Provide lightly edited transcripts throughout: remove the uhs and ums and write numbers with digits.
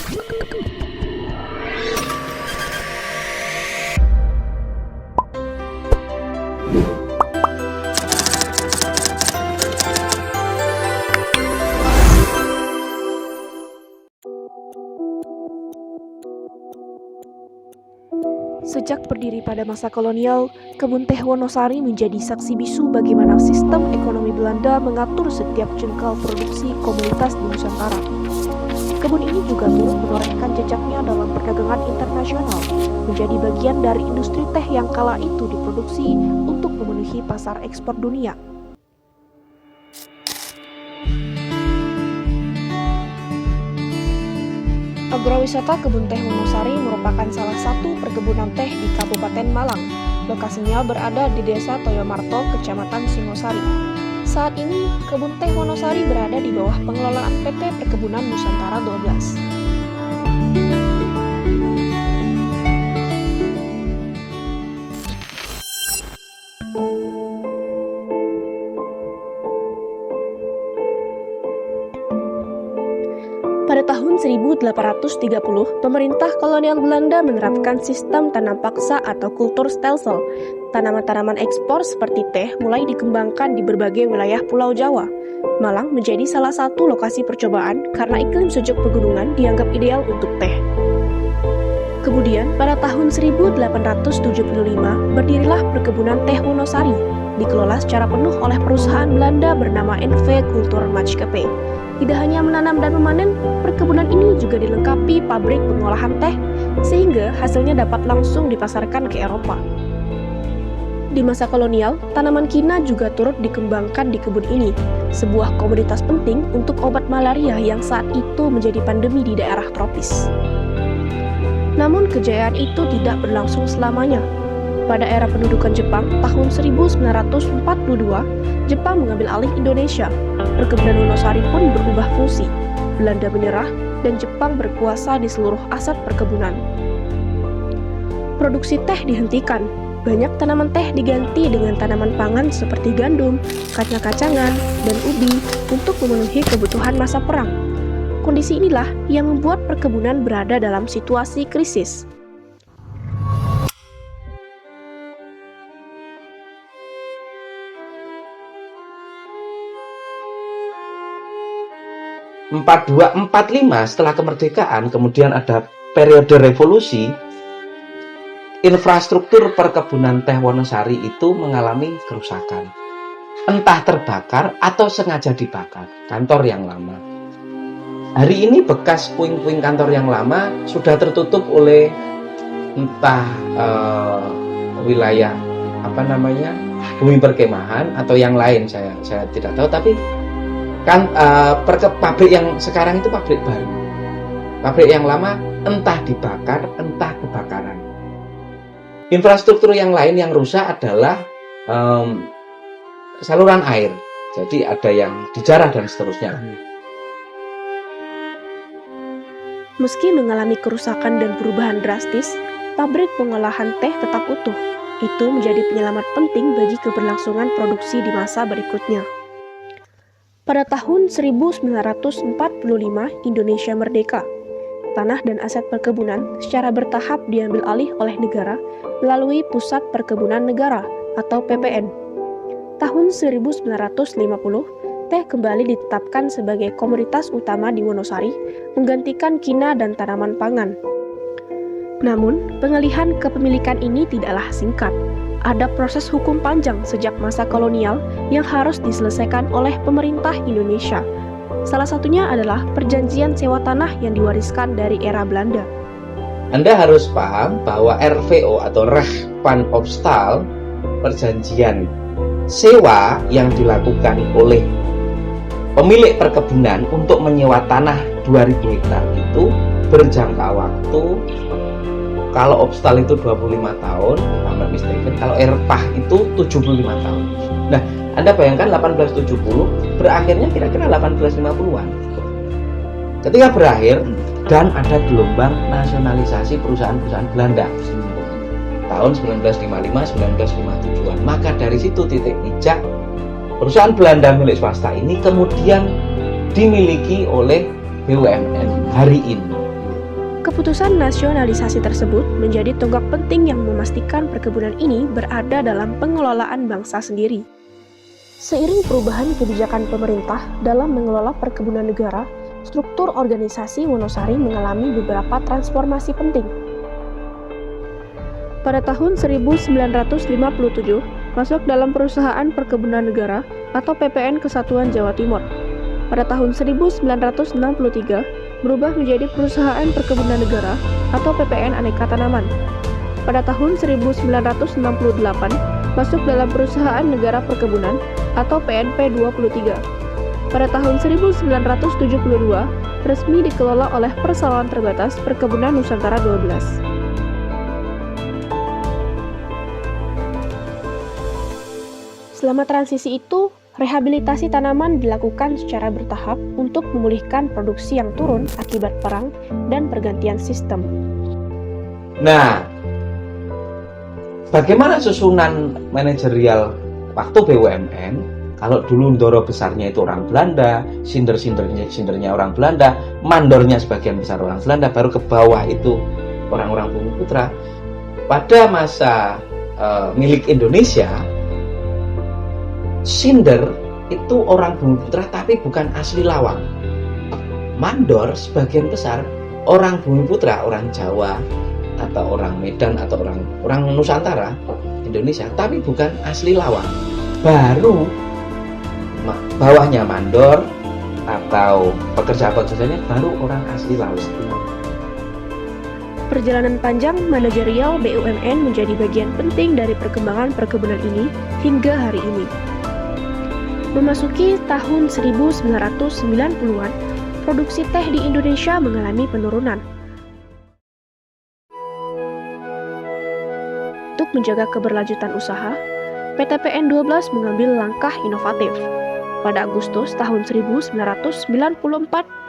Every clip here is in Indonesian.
Sejak berdiri pada masa kolonial, kebun teh Wonosari menjadi saksi bisu bagaimana sistem ekonomi Belanda mengatur setiap jengkal produksi komunitas di Nusantara. Kebun ini juga turut menorehkan jejaknya dalam perdagangan internasional, menjadi bagian dari industri teh yang kala itu diproduksi untuk memenuhi pasar ekspor dunia. Agrowisata Kebun Teh Wonosari merupakan salah satu perkebunan teh di Kabupaten Malang. Lokasinya berada di Desa Toyomarto, Kecamatan Singosari. Saat ini, Kebun Teh Wonosari berada di bawah pengelolaan PT Perkebunan Nusantara 12. Pada tahun 1830, pemerintah kolonial Belanda menerapkan sistem tanam paksa atau kultur stelsel. Tanaman-tanaman ekspor seperti teh mulai dikembangkan di berbagai wilayah Pulau Jawa. Malang menjadi salah satu lokasi percobaan karena iklim sejuk pegunungan dianggap ideal untuk teh. Kemudian, pada tahun 1875, berdirilah Perkebunan Teh Wonosari, dikelola secara penuh oleh perusahaan Belanda bernama NV Kulturmaatschappij. Tidak hanya menanam dan memanen, perkebunan ini juga dilengkapi pabrik pengolahan teh, sehingga hasilnya dapat langsung dipasarkan ke Eropa. Di masa kolonial, tanaman kina juga turut dikembangkan di kebun ini, sebuah komoditas penting untuk obat malaria yang saat itu menjadi pandemi di daerah tropis. Namun kejayaan itu tidak berlangsung selamanya. Pada era pendudukan Jepang tahun 1942, Jepang mengambil alih Indonesia. Perkebunan Wonosari pun berubah fungsi. Belanda menyerah dan Jepang berkuasa di seluruh aset perkebunan. Produksi teh dihentikan. Banyak tanaman teh diganti dengan tanaman pangan seperti gandum, kacang-kacangan, dan ubi untuk memenuhi kebutuhan masa perang. Kondisi inilah yang membuat perkebunan berada dalam situasi krisis. 42-45 setelah kemerdekaan, kemudian ada periode revolusi, infrastruktur perkebunan teh Wonosari itu mengalami kerusakan. Entah terbakar atau sengaja dibakar, kantor yang lama. Hari ini bekas puing-puing kantor yang lama sudah tertutup oleh entah wilayah bumi perkemahan atau yang lain, saya tidak tahu, tapi kan pabrik yang sekarang itu pabrik baru. Pabrik yang lama entah dibakar, entah kebakaran. Infrastruktur yang lain yang rusak adalah saluran air. Jadi ada yang dijarah dan seterusnya. Meski mengalami kerusakan dan perubahan drastis, pabrik pengolahan teh tetap utuh. Itu menjadi penyelamat penting bagi keberlangsungan produksi di masa berikutnya. Pada tahun 1945, Indonesia merdeka. Tanah dan aset perkebunan secara bertahap diambil alih oleh negara melalui Pusat Perkebunan Negara atau PPN. Tahun 1950, teh kembali ditetapkan sebagai komoditas utama di Wonosari, menggantikan kina dan tanaman pangan. Namun, pengalihan kepemilikan ini tidaklah singkat. Ada proses hukum panjang sejak masa kolonial yang harus diselesaikan oleh pemerintah Indonesia. Salah satunya adalah perjanjian sewa tanah yang diwariskan dari era Belanda. Anda harus paham bahwa RVO atau Recht van Opstal, perjanjian sewa yang dilakukan oleh pemilik perkebunan untuk menyewa tanah 2000 hektar itu berjangka waktu, kalau Opstal itu 25 tahun, I'm not mistaken, kalau Erpah itu 75 tahun. Nah, Anda bayangkan 1870 berakhirnya kira-kira 1850-an. Ketika berakhir dan ada gelombang nasionalisasi perusahaan-perusahaan Belanda tahun 1955-1957-an, maka dari situ titik pijak perusahaan Belanda milik swasta ini kemudian dimiliki oleh BUMN hari ini. Keputusan nasionalisasi tersebut menjadi tonggak penting yang memastikan perkebunan ini berada dalam pengelolaan bangsa sendiri. Seiring perubahan kebijakan pemerintah dalam mengelola perkebunan negara, struktur organisasi Wonosari mengalami beberapa transformasi penting. Pada tahun 1957, masuk dalam Perusahaan Perkebunan Negara atau PPN Kesatuan Jawa Timur. Pada tahun 1963, berubah menjadi Perusahaan Perkebunan Negara atau PPN Aneka Tanaman. Pada tahun 1968, masuk dalam Perusahaan Negara Perkebunan atau PNP 23. Pada tahun 1972, resmi dikelola oleh Perseroan Terbatas Perkebunan Nusantara 12. Selama transisi itu, rehabilitasi tanaman dilakukan secara bertahap untuk memulihkan produksi yang turun akibat perang dan pergantian sistem. Nah, bagaimana susunan manajerial waktu BUMN? Kalau dulu ndoro besarnya itu orang Belanda, sindernya orang Belanda, mandornya sebagian besar orang Belanda, baru ke bawah itu orang-orang Bumiputra. Pada masa milik Indonesia, Sinder itu orang Bumiputra tapi bukan asli Lawang. Mandor sebagian besar orang Bumiputra, orang Jawa atau orang Medan atau orang Nusantara Indonesia, tapi bukan asli Lawang. Baru bawahnya mandor atau pekerja-pekerjanya baru orang asli Lawang. Perjalanan panjang manajerial BUMN menjadi bagian penting dari perkembangan perkebunan ini hingga hari ini. Memasuki tahun 1990-an, produksi teh di Indonesia mengalami penurunan. Untuk menjaga keberlanjutan usaha, PT PN 12 mengambil langkah inovatif. Pada Agustus tahun 1994,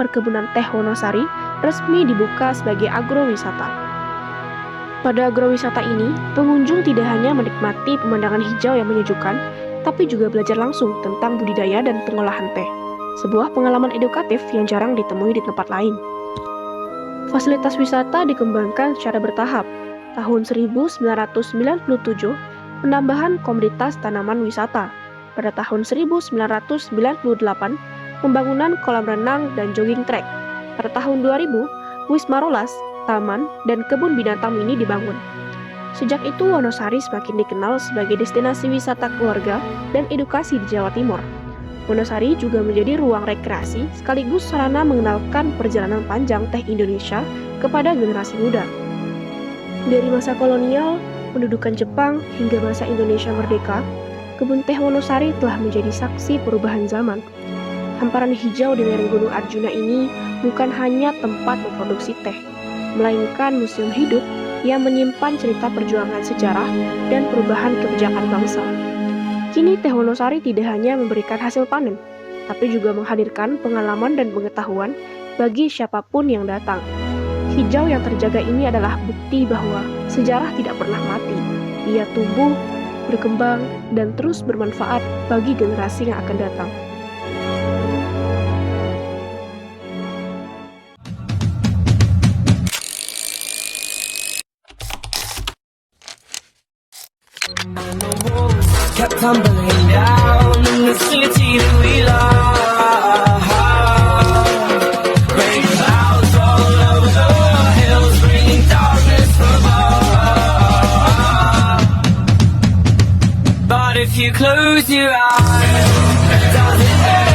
perkebunan teh Wonosari resmi dibuka sebagai agrowisata. Pada agrowisata ini, pengunjung tidak hanya menikmati pemandangan hijau yang menyejukkan, tapi juga belajar langsung tentang budidaya dan pengolahan teh. Sebuah pengalaman edukatif yang jarang ditemui di tempat lain. Fasilitas wisata dikembangkan secara bertahap. Tahun 1997, penambahan komoditas tanaman wisata. Pada tahun 1998, pembangunan kolam renang dan jogging track. Pada tahun 2000, Wisma Rolas, taman, dan kebun binatang mini dibangun. Sejak itu, Wonosari semakin dikenal sebagai destinasi wisata keluarga dan edukasi di Jawa Timur. Wonosari juga menjadi ruang rekreasi sekaligus sarana mengenalkan perjalanan panjang teh Indonesia kepada generasi muda. Dari masa kolonial, pendudukan Jepang, hingga masa Indonesia merdeka, kebun teh Wonosari telah menjadi saksi perubahan zaman. Hamparan hijau di lereng Gunung Arjuna ini bukan hanya tempat memproduksi teh, melainkan museum hidup yang menyimpan cerita perjuangan sejarah dan perubahan kebijakan bangsa. Kini teh Wonosari tidak hanya memberikan hasil panen, tapi juga menghadirkan pengalaman dan pengetahuan bagi siapapun yang datang. Hijau yang terjaga ini adalah bukti bahwa sejarah tidak pernah mati. Ia tumbuh, berkembang, dan terus bermanfaat bagi generasi yang akan datang. Kept tumbling down in the city that we love. Rain clouds all over the hills, bringing darkness from above. But if you close your eyes, does it hurt?